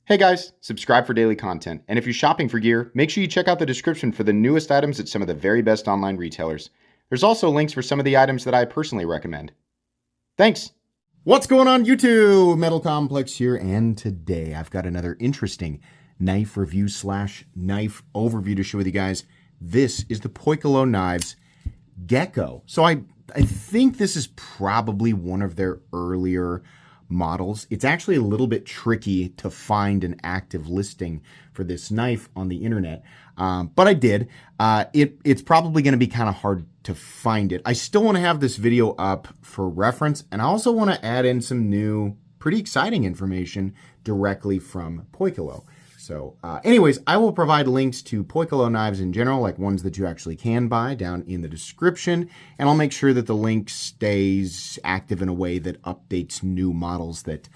Hey guys, subscribe for daily content, and if you're shopping for gear, make sure you check out the description for the newest items at some of the very best online retailers. There's also links for some of the items that I personally recommend. Thanks! What's going on YouTube? Metal Complex here, and today I've got another interesting knife review / knife overview to share with you guys. This is the Poikilo Knives Gecko. So I think this is probably one of their earlier models. It's actually a little bit tricky to find an active listing for this knife on the internet, but I did. It's probably going to be kind of hard to find it. I still want to have this video up for reference, and I also want to add in some new, pretty exciting information directly from Poikilo. So anyways, I will provide links to Poikilo knives in general, like ones that you actually can buy, down in the description. And I'll make sure that the link stays active in a way that updates new models that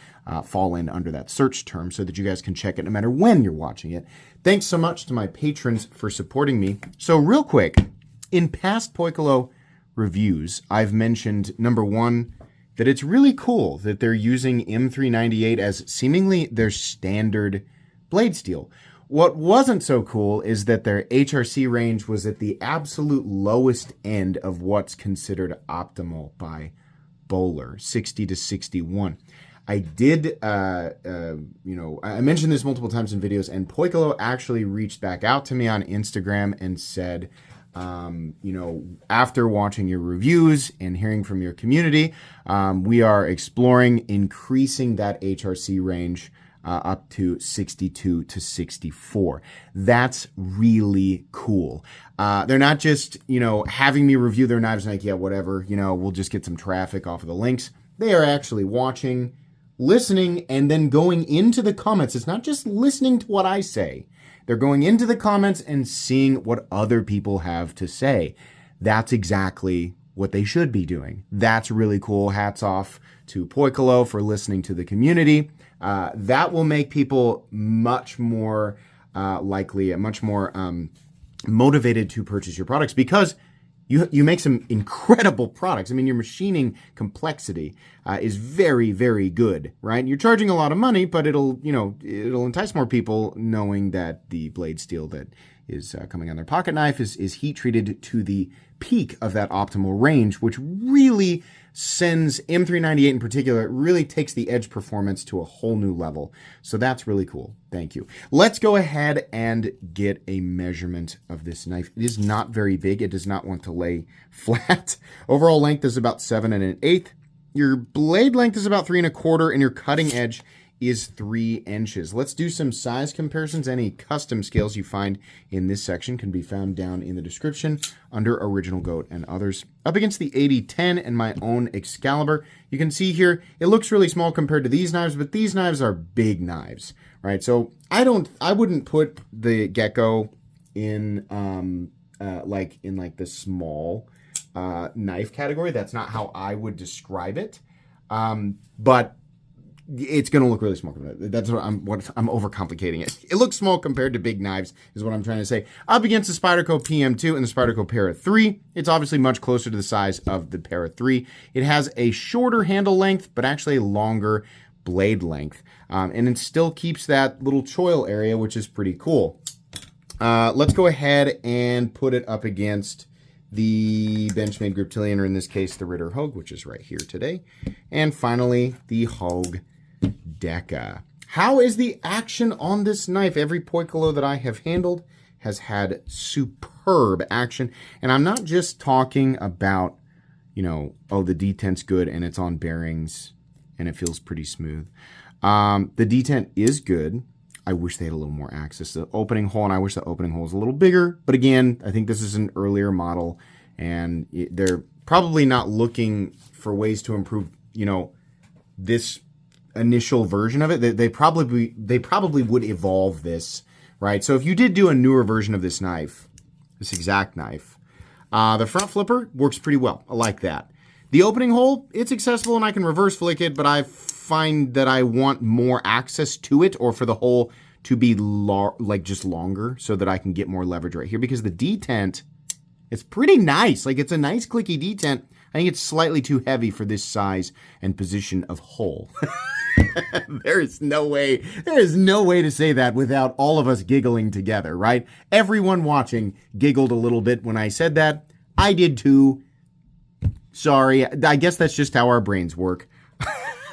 fall in under that search term so that you guys can check it no matter when you're watching it. Thanks so much to my patrons for supporting me. So real quick, in past Poikilo reviews, I've mentioned, number one, that it's really cool that they're using M398 as seemingly their standard blade steel. What wasn't so cool is that their HRC range was at the absolute lowest end of what's considered optimal by Bowler, 60 to 61. I did, I mentioned this multiple times in videos, and Poikilo actually reached back out to me on Instagram and said, after watching your reviews and hearing from your community, we are exploring increasing that HRC range up to 62 to 64. That's really cool. They're not just, having me review their knives and like, yeah, whatever, we'll just get some traffic off of the links. They are actually watching, listening, and then going into the comments. It's not just listening to what I say. They're going into the comments and seeing what other people have to say. That's exactly what they should be doing. That's really cool. Hats off to Poikilo for listening to the community. That will make people much more likely, much more motivated to purchase your products, because you make some incredible products. I mean, your machining complexity is very, very good, right? You're charging a lot of money, but it'll entice more people knowing that the blade steel that is coming on their pocket knife is heat treated to the peak of that optimal range, which really sends M398 in particular, it really takes the edge performance to a whole new level. So that's really cool. Thank you. Let's go ahead and get a measurement of this knife. It is not very big. It does not want to lay flat. Overall length is about 7 1/8. Your blade length is about 3 1/4, and your cutting edge is 3 inches. Let's do some size comparisons. Any custom scales you find in this section can be found down in the description under Original Goat and others. Up against the 8010 and my own Excalibur, you can see here it looks really small compared to these knives, but these knives are big knives, right? So I wouldn't put the Gecko in the small knife category. That's not how I would describe it, but it's going to look really small. That's what I'm overcomplicating it. It looks small compared to big knives is what I'm trying to say. Up against the Spyderco PM2 and the Spyderco Para 3, it's obviously much closer to the size of the Para 3. It has a shorter handle length, but actually a longer blade length. And it still keeps that little choil area, which is pretty cool. Let's go ahead and put it up against the Benchmade Griptilian, or in this case, the Ritter Hogue, which is right here today. And finally, the Hogue Deca. How is the action on this knife? Every Poikilo that I have handled has had superb action. And I'm not just talking about, the detent's good and it's on bearings and it feels pretty smooth. The detent is good. I wish they had a little more access to the opening hole, and I wish the opening hole was a little bigger. But again, I think this is an earlier model, and they're probably not looking for ways to improve, this initial version of it. They probably would evolve this, right? So if you did do a newer version of this knife, this exact knife, the front flipper works pretty well. I like that. The opening hole, it's accessible and I can reverse flick it, but I find that I want more access to it, or for the hole to be just longer so that I can get more leverage right here, because the detent, it's pretty nice. Like, it's a nice clicky detent. I think it's slightly too heavy for this size and position of hole. There is no way to say that without all of us giggling together, right? Everyone watching giggled a little bit when I said that. I did too. Sorry. I guess that's just how our brains work.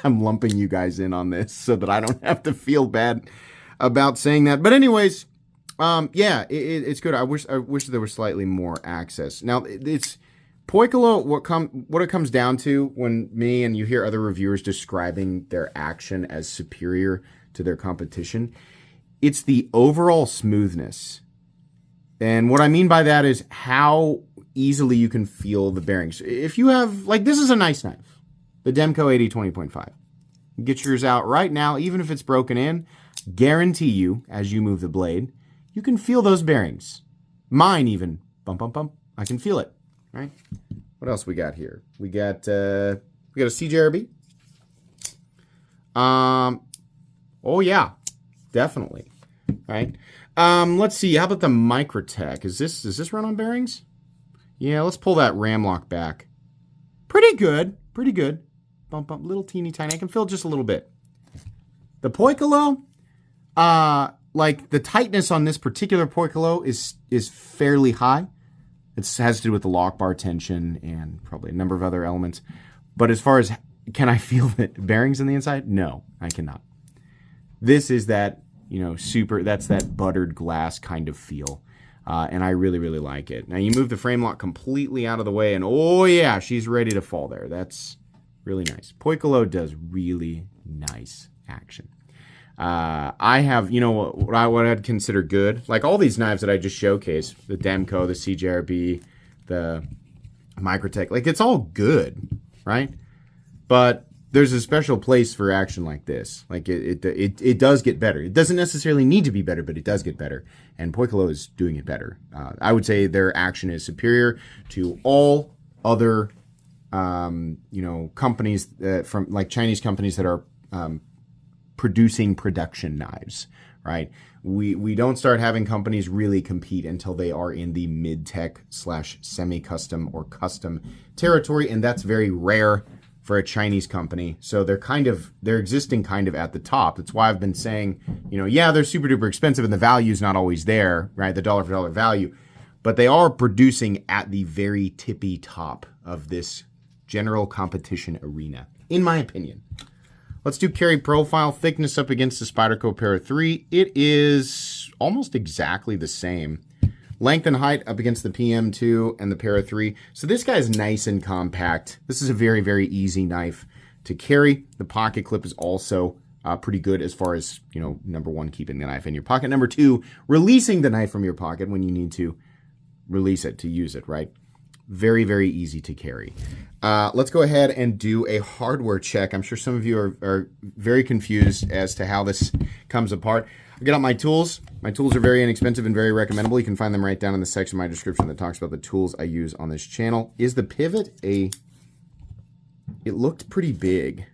I'm lumping you guys in on this so that I don't have to feel bad about saying that. But anyways, yeah, it's good. I wish there was slightly more access. Now, it's Poikilo, what it comes down to when me and you hear other reviewers describing their action as superior to their competition, it's the overall smoothness. And what I mean by that is how easily you can feel the bearings. If you have, like, this is a nice knife, the Demco 8020.5. Get yours out right now, even if it's broken in. Guarantee you, as you move the blade, you can feel those bearings. Mine even, bump, bump, bump. I can feel it, right? What else we got here? We got a CJRB. Oh yeah, definitely. Right. Let's see. How about the Microtech? Does this run on bearings? Yeah, let's pull that ram lock back. Pretty good. Pretty good. Bump, bump, little teeny tiny. I can feel just a little bit. The Poikilo, like the tightness on this particular Poikilo is fairly high. It has to do with the lock bar tension and probably a number of other elements. But as far as can I feel the bearings on the inside? No, I cannot. This is that, that's that buttered glass kind of feel. And I really, really like it. Now you move the frame lock completely out of the way and oh yeah, she's ready to fall there. That's really nice. Poikilo does really nice action. I have, what I'd consider good, like all these knives that I just showcased, the Demco, the CJRB, the Microtech, like it's all good, right? But there's a special place for action like this. Like it does get better. It doesn't necessarily need to be better, but it does get better. And Poikilo is doing it better. I would say their action is superior to all other, companies from like Chinese companies that are producing production knives, right? We don't start having companies really compete until they are in the mid-tech / semi-custom or custom territory, and that's very rare for a Chinese company. So they're existing kind of at the top. That's why I've been saying, yeah, they're super duper expensive and the value's not always there, right? The dollar for dollar value, but they are producing at the very tippy top of this general competition arena, in my opinion. Let's do carry profile thickness up against the Spyderco Para 3. It is almost exactly the same. Length and height up against the PM2 and the Para 3. So this guy is nice and compact. This is a very, very easy knife to carry. The pocket clip is also pretty good as far as, number one, keeping the knife in your pocket. Number two, releasing the knife from your pocket when you need to release it, to use it, right? Very, very easy to carry. Let's go ahead and do a hardware check. I'm sure some of you are very confused as to how this comes apart. I get out my tools. My tools are very inexpensive and very recommendable. You can find them right down in the section of my description that talks about the tools I use on this channel. Is the pivot it looked pretty big.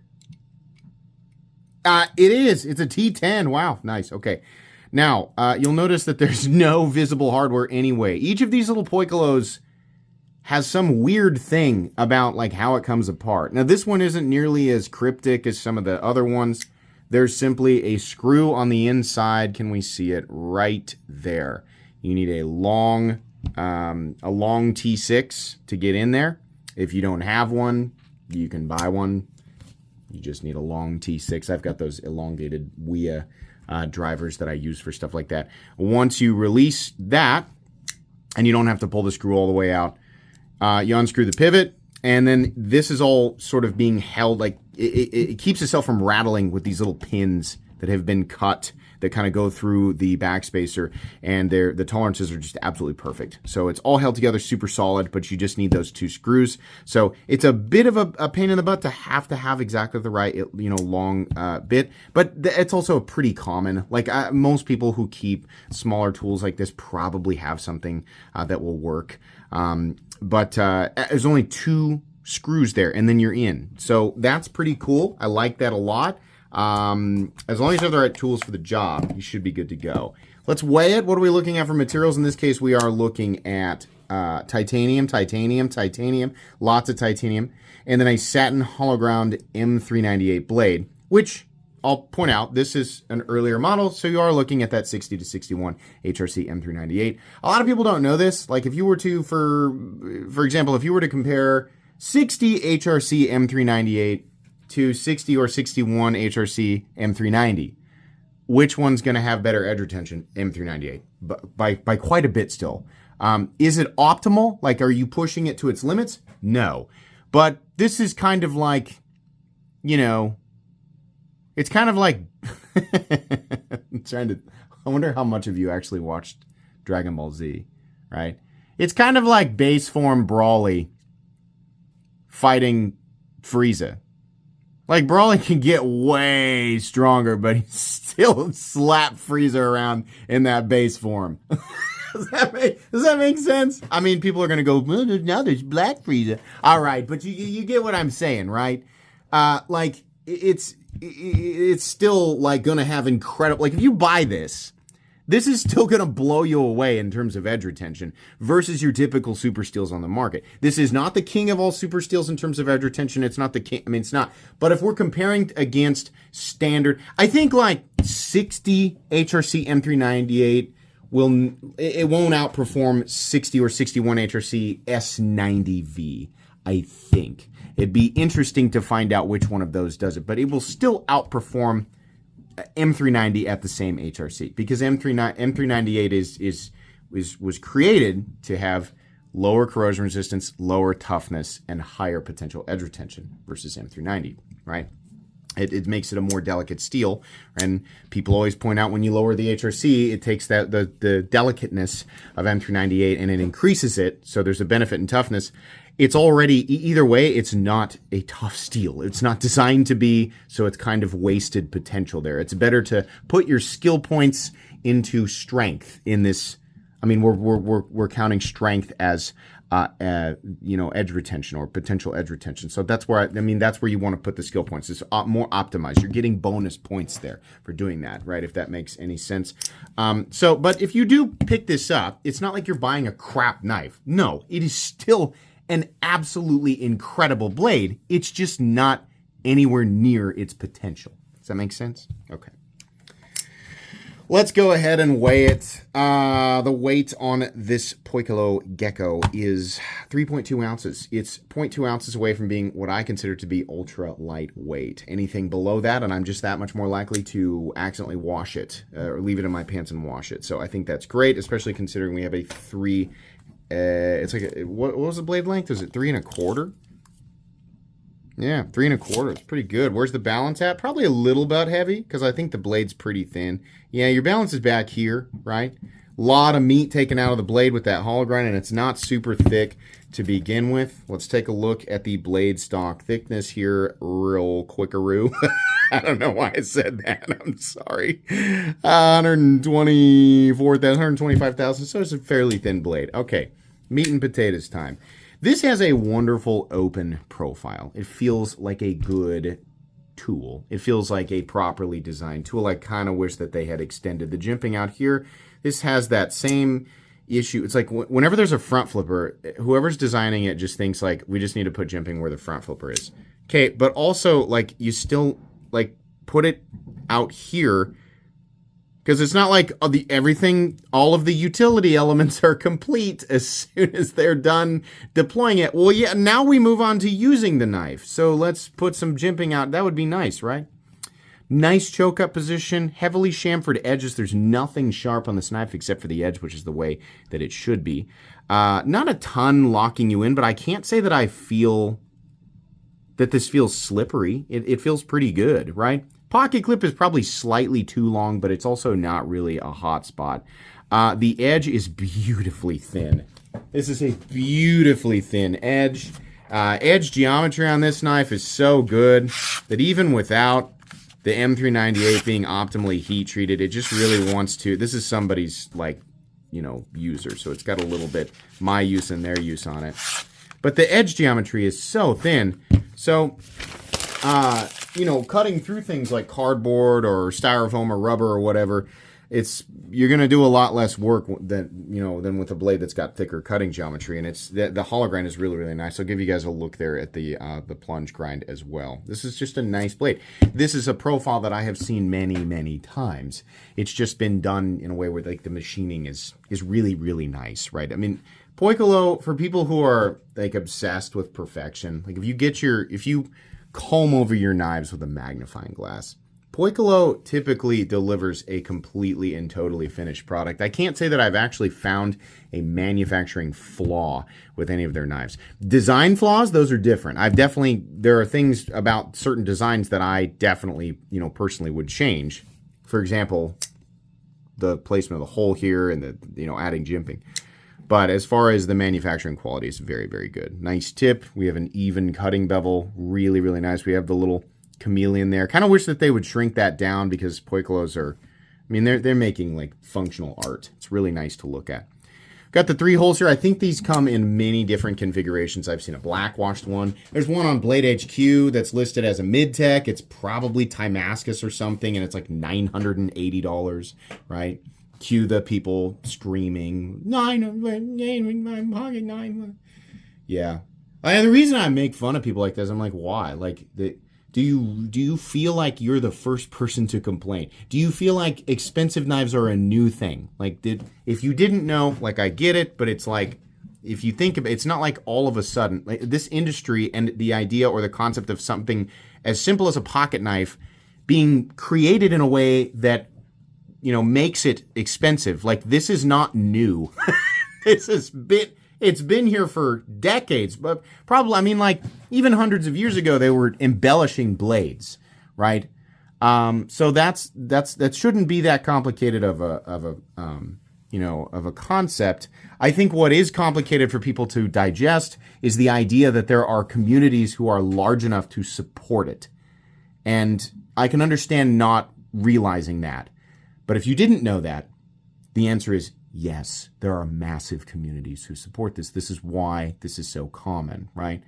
It is. It's a T10. Wow. Nice. Okay. Now, you'll notice that there's no visible hardware anyway. Each of these little Poikilos has some weird thing about like how it comes apart. Now this one isn't nearly as cryptic as some of the other ones. There's simply a screw on the inside. Can we see it right there? You need a long T6 to get in there. If you don't have one, you can buy one. You just need a long T6. I've got those elongated WIA drivers that I use for stuff like that. Once you release that, and you don't have to pull the screw all the way out, you unscrew the pivot, and then this is all sort of being held, like it keeps itself from rattling with these little pins that have been cut that kind of go through the backspacer, and the tolerances are just absolutely perfect. So it's all held together super solid, but you just need those two screws. So it's a bit of a pain in the butt to have exactly the right, long bit, but it's also pretty common. Like most people who keep smaller tools like this probably have something that will work. But there's only two screws there, and then you're in. So that's pretty cool. I like that a lot. As long as you have the right tools for the job, you should be good to go. Let's weigh it. What are we looking at for materials? In this case, we are looking at titanium, lots of titanium, and then a satin hollow ground M398 blade, which I'll point out, this is an earlier model, so you are looking at that 60 to 61 HRC M398. A lot of people don't know this. Like if you were to, for example, if you were to compare 60 HRC M398 to 60 or 61 HRC M390, which one's going to have better edge retention? M398, by quite a bit still. Is it optimal? Like, are you pushing it to its limits? No. But this is kind of like, it's kind of like, I wonder how much of you actually watched Dragon Ball Z, right? It's kind of like base form Brawly fighting Frieza. Like, Brawly can get way stronger, but he still slap Frieza around in that base form. Does that make sense? I mean, people are going to go, well, now there's Black Frieza. All right, but you get what I'm saying, right? Like, it's still, like, going to have incredible... Like, if you buy this is still going to blow you away in terms of edge retention versus your typical super steels on the market. This is not the king of all super steels in terms of edge retention. It's not the king. I mean, it's not. But if we're comparing against standard, I think like 60 HRC M398 won't outperform 60 or 61 HRC S90V, I think. It'd be interesting to find out which one of those does it, but it will still outperform M390 at the same HRC, because M398 was created to have lower corrosion resistance, lower toughness, and higher potential edge retention versus M390, right? It makes it a more delicate steel, and people always point out when you lower the HRC, it takes that the delicateness of M398 and it increases it, so there's a benefit in toughness. It's already, either way, it's not a tough steel. It's not designed to be, so it's kind of wasted potential there. It's better to put your skill points into strength in this. I mean, we're counting strength as, edge retention or potential edge retention. So that's where, that's where you want to put the skill points. It's more optimized. You're getting bonus points there for doing that, right? If that makes any sense. But if you do pick this up, it's not like you're buying a crap knife. No, it is still an absolutely incredible blade. It's just not anywhere near its potential. Does that make sense? Okay. Let's go ahead and weigh it. The weight on this Poikilo Gecko is 3.2 ounces. It's 0.2 ounces away from being what I consider to be ultra lightweight. Anything below that, and I'm just that much more likely to accidentally wash it or leave it in my pants and wash it. So I think that's great, especially considering we have a it's like what was the blade length? Is it 3 1/4? Yeah, 3 1/4. It's pretty good. Where's the balance at? Probably a little bit heavy because I think the blade's pretty thin. Yeah, your balance is back here, right? A lot of meat taken out of the blade with that hollow grind, and it's not super thick to begin with. Let's take a look at the blade stock thickness here real quickaroo. I don't know why I said that. I'm sorry. 125,000. So it's a fairly thin blade. Okay, meat and potatoes time. This has a wonderful open profile. It feels like a good tool. It feels like a properly designed tool. I kind of wish that they had extended the jimping out here. This has that same issue. It's like whenever there's a front flipper, whoever's designing it just thinks like, we just need to put jimping where the front flipper is. Okay, but also like you still like put it out here, because it's not like all of the utility elements are complete as soon as they're done deploying it. Well, yeah, now we move on to using the knife. So let's put some jimping out. That would be nice, right? Nice choke up position, heavily chamfered edges. There's nothing sharp on this knife except for the edge, which is the way that it should be. Not a ton locking you in, but I can't say that I feel that this feels slippery. It feels pretty good, right? Pocket clip is probably slightly too long, but it's also not really a hot spot. The edge is beautifully thin. This is a beautifully thin edge. Edge geometry on this knife is so good that even without the M398 being optimally heat treated, it just really wants to. This is somebody's user, so it's got a little bit my use and their use on it. But the edge geometry is so thin, so cutting through things like cardboard or styrofoam or rubber or whatever, you're going to do a lot less work than with a blade that's got thicker cutting geometry, and the hollow grind is really, really nice. I'll give you guys a look there at the plunge grind as well. This is just a nice blade. This is a profile that I have seen many, many times. It's just been done in a way where like the machining is really, really nice, right? I mean, Poikilo, for people who are like obsessed with perfection, like if you comb over your knives with a magnifying glass, Poikilo typically delivers a completely and totally finished product. I can't say that I've actually found a manufacturing flaw with any of their knives. Design flaws, those are different. There are things about certain designs that I definitely, personally would change. For example, the placement of the hole here and adding jimping. But as far as the manufacturing quality, it's very, very good. Nice tip. We have an even cutting bevel. Really, really nice. We have the little chameleon there. Kind of wish that they would shrink that down because Poikilos they're making like functional art. It's really nice to look at. Got the 3 holes here. I think these come in many different configurations. I've seen a black washed one. There's one on Blade HQ that's listed as a mid-tech. It's probably Timascus or something, and it's like $980, right? Cue the people screaming, yeah. The reason I make fun of people like this, I'm like, why? Like, do you feel like you're the first person to complain? Do you feel like expensive knives are a new thing? Like, if you didn't know, like, I get it, but it's like, if you think of it, it's not like all of a sudden, like this industry and the idea or the concept of something as simple as a pocket knife being created in a way that makes it expensive. Like, this is not new. It's been here for decades, but probably, even hundreds of years ago, they were embellishing blades, right? So that shouldn't be that complicated of a concept. I think what is complicated for people to digest is the idea that there are communities who are large enough to support it. And I can understand not realizing that. But if you didn't know that, the answer is yes, there are massive communities who support this. This is why this is so common, right?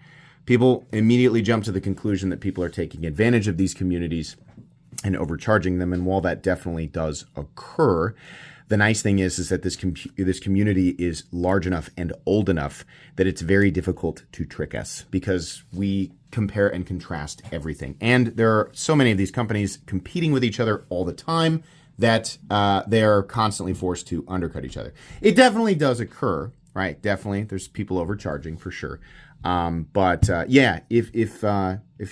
People immediately jump to the conclusion that people are taking advantage of these communities and overcharging them. And while that definitely does occur, the nice thing is that this community is large enough and old enough that it's very difficult to trick us because we compare and contrast everything. And there are so many of these companies competing with each other all the time that they are constantly forced to undercut each other. It definitely does occur, right? Definitely, there's people overcharging for sure. If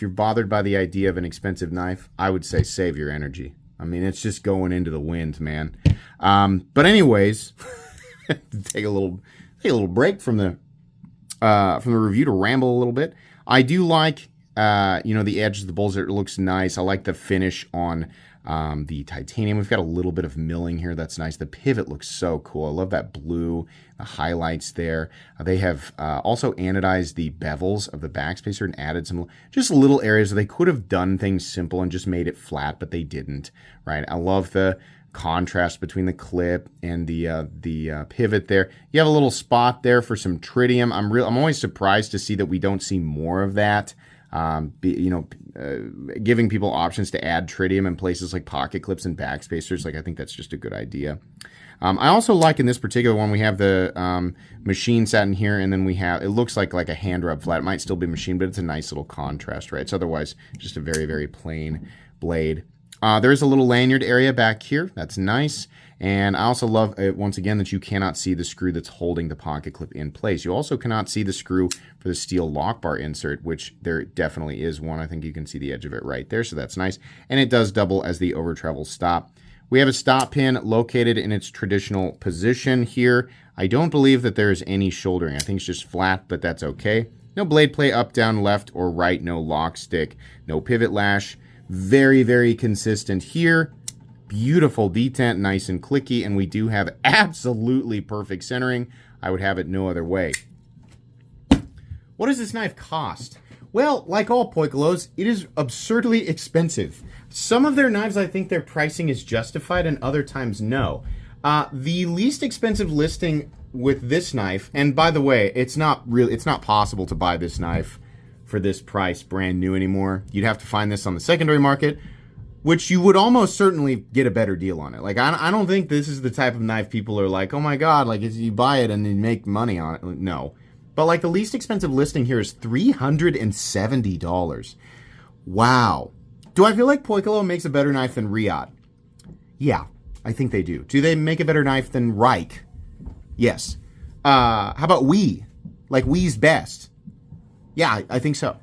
you're bothered by the idea of an expensive knife, I would say save your energy. It's just going into the wind, man. But anyways, take a little break from the review to ramble a little bit. I do like the edge of the bulls. It looks nice. I like the finish on the titanium. We've got a little bit of milling here. That's nice. The pivot looks so cool. I love that blue, the highlights there. They have also anodized the bevels of the backspacer and added some just little areas where they could have done things simple and just made it flat, but they didn't, right? I love the contrast between the clip and the pivot there. You have a little spot there for some tritium. I'm always surprised to see that we don't see more of that. Giving people options to add tritium in places like pocket clips and backspacers. Like, I think that's just a good idea. I also like in this particular one, we have the machine set in here, and then we have, it looks like a hand rub flat. It might still be machined, but it's a nice little contrast, right? It's otherwise just a very, very plain blade. There's a little lanyard area back here. That's nice. And I also love, once again, that you cannot see the screw that's holding the pocket clip in place. You also cannot see the screw for the steel lock bar insert, which there definitely is one. I think you can see the edge of it right there, so that's nice. And it does double as the over travel stop. We have a stop pin located in its traditional position here. I don't believe that there is any shouldering. I think it's just flat, but that's okay. No blade play up, down, left, or right. No lock stick. No pivot lash. Very, very consistent here. Beautiful detent, nice and clicky, and we do have absolutely perfect centering. I would have it no other way. What does this knife cost? Well, like all Poikilos, it is absurdly expensive. Some of their knives, I think their pricing is justified, and other times no. The least expensive listing with this knife, and by the way, it's not possible to buy this knife for this price brand new anymore. You'd have to find this on the secondary market, which you would almost certainly get a better deal on it. Like, I don't think this is the type of knife people are like, oh my God, like, you buy it and you make money on it. No. But, like, the least expensive listing here is $370. Wow. Do I feel like Poikilo makes a better knife than Riyadh? Yeah, I think they do. Do they make a better knife than Reich? Yes. How about Wee? Like, Wee's best? Yeah, I think so.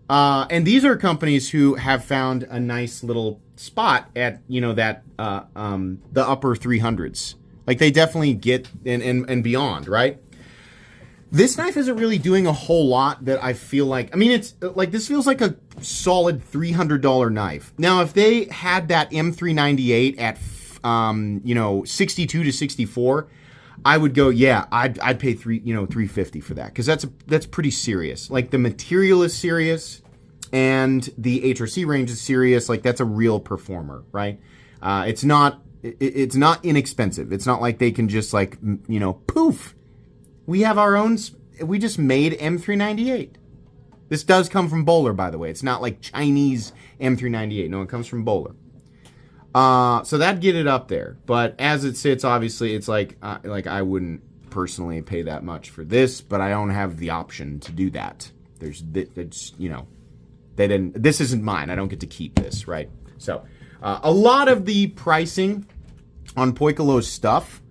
And these are companies who have found a nice little spot at, that the upper 300s. Like, they definitely get and beyond, right? This knife isn't really doing a whole lot that I feel like. I mean, it's like, this feels like a solid $300 knife. Now, if they had that M398 at 62 to 64, I would go, yeah, I'd pay $350 for that, because that's pretty serious. Like, the material is serious, and the HRC range is serious. Like, that's a real performer, right? It's not inexpensive. It's not like they can just, like, poof. We have our own. We just made M398. This does come from Bowler, by the way. It's not like Chinese M398. No, it comes from Bowler. So that'd get it up there. But as it sits, obviously, it's like I wouldn't personally pay that much for this, but I don't have the option to do that. They didn't. This isn't mine. I don't get to keep this, right? So, a lot of the pricing on Poikilo's stuff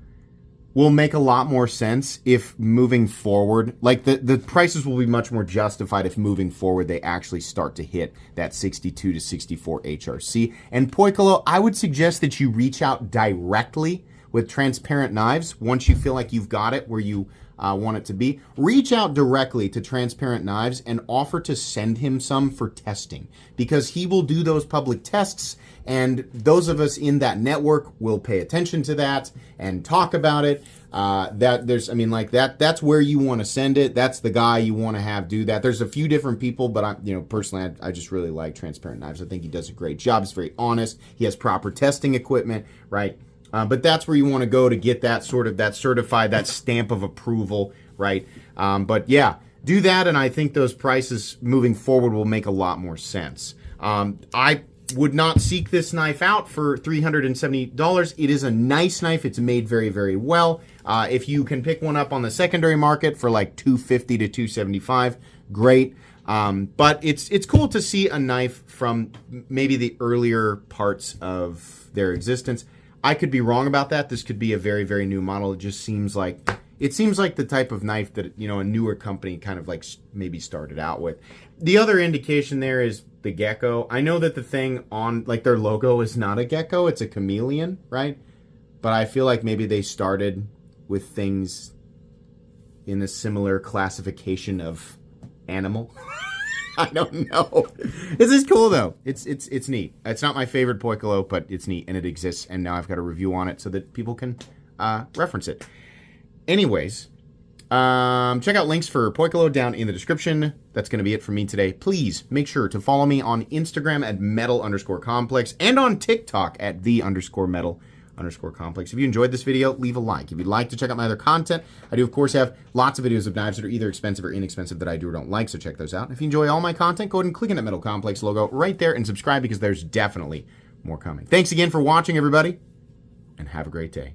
will make a lot more sense if moving forward, like the prices will be much more justified if moving forward they actually start to hit that 62 to 64 HRC. And Poikilo, I would suggest that you reach out directly with Transparent Knives once you feel like you've got it where you want it to be. Reach out directly to Transparent Knives and offer to send him some for testing, because he will do those public tests, and those of us in that network will pay attention to that and talk about it. That's where you want to send it. That's the guy you want to have do that. There's a few different people, but personally, I just really like Transparent Knives. I think he does a great job. He's very honest. He has proper testing equipment, right? But that's where you want to go to get that certified, that stamp of approval, right? But yeah, do that, and I think those prices moving forward will make a lot more sense. I would not seek this knife out for $370. It is a nice knife. It's made very, very well. If you can pick one up on the secondary market for like $250 to $275, great. But it's cool to see a knife from maybe the earlier parts of their existence. I could be wrong about that. This could be a very, very new model. It seems like the type of knife that, a newer company kind of like maybe started out with. The other indication there is the gecko. I know that the thing on like their logo is not a gecko, it's a chameleon, right? But I feel like maybe they started with things in a similar classification of animal. I don't know. This is cool though. It's neat. It's not my favorite Poikilo, but it's neat and it exists. And now I've got a review on it so that people can reference it. Anyways, check out links for Poikilo down in the description. That's going to be it for me today. Please make sure to follow me on Instagram at metal_complex and on TikTok at the_metal_complex. If you enjoyed this video, leave a like. If you'd like to check out my other content, I do, of course, have lots of videos of knives that are either expensive or inexpensive that I do or don't like, so check those out. If you enjoy all my content, go ahead and click on that Metal Complex logo right there and subscribe, because there's definitely more coming. Thanks again for watching, everybody, and have a great day.